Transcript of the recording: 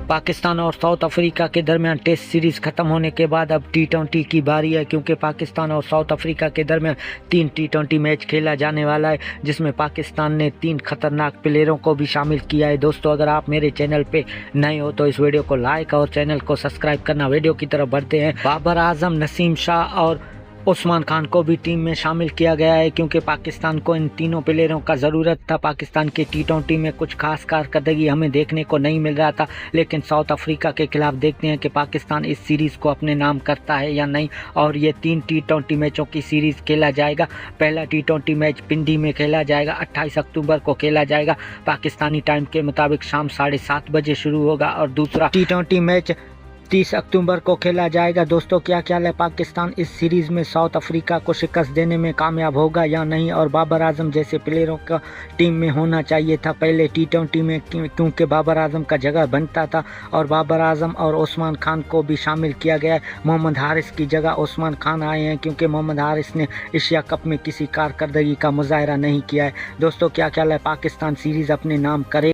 पाकिस्तान और south Africa के दरमियान टेस्ट सीरीज खत्म होने के बाद अब टी20 की बारी है, क्योंकि पाकिस्तान और साउथ अफ्रीका के दरमियान 3 टी20 मैच खेला जाने वाला है, जिसमें पाकिस्तान ने 3 खतरनाक प्लेयरों को भी शामिल किया है। दोस्तों, अगर आप मेरे चैनल पे नए हो तो इस वीडियो को लाइक और चैनल को सब्सक्राइब करना। वीडियो की तरफ बढ़ते हैं। बाबर आजम, नसीम शाह और उस्मान खान को भी टीम में शामिल किया गया है, क्योंकि पाकिस्तान को इन तीनों प्लेयरों का ज़रूरत था। पाकिस्तान के टी20 में कुछ खास कारकर्दगी हमें देखने को नहीं मिल रहा था, लेकिन साउथ अफ्रीका के खिलाफ देखते हैं कि पाकिस्तान इस सीरीज़ को अपने नाम करता है या नहीं। और ये 3 टी20 मैचों की सीरीज़ खेला जाएगा। पहला टी20 मैच पिंडी में खेला जाएगा, 28 अक्टूबर को खेला जाएगा। पाकिस्तानी टाइम के मुताबिक शाम 7:30 बजे शुरू होगा, और दूसरा टी20 मैच 30 अक्टूबर को खेला जाएगा। दोस्तों, क्या ख्याल है, पाकिस्तान इस सीरीज़ में साउथ अफ्रीका को शिकस्त देने में कामयाब होगा या नहीं? और बाबर आजम जैसे प्लेयरों का टीम में होना चाहिए था पहले टी20 में, क्योंकि बाबर आजम का जगह बनता था। और बाबर आजम और उस्मान खान को भी शामिल किया गया है। मोहम्मद हारिस की जगह उस्मान खान आए हैं, क्योंकि मोहम्मद हारिस ने एशिया कप में किसी कारकर्दगी का मुजाहरा नहीं किया है। दोस्तों, क्या ख्याल है, पाकिस्तान सीरीज़ अपने नाम करे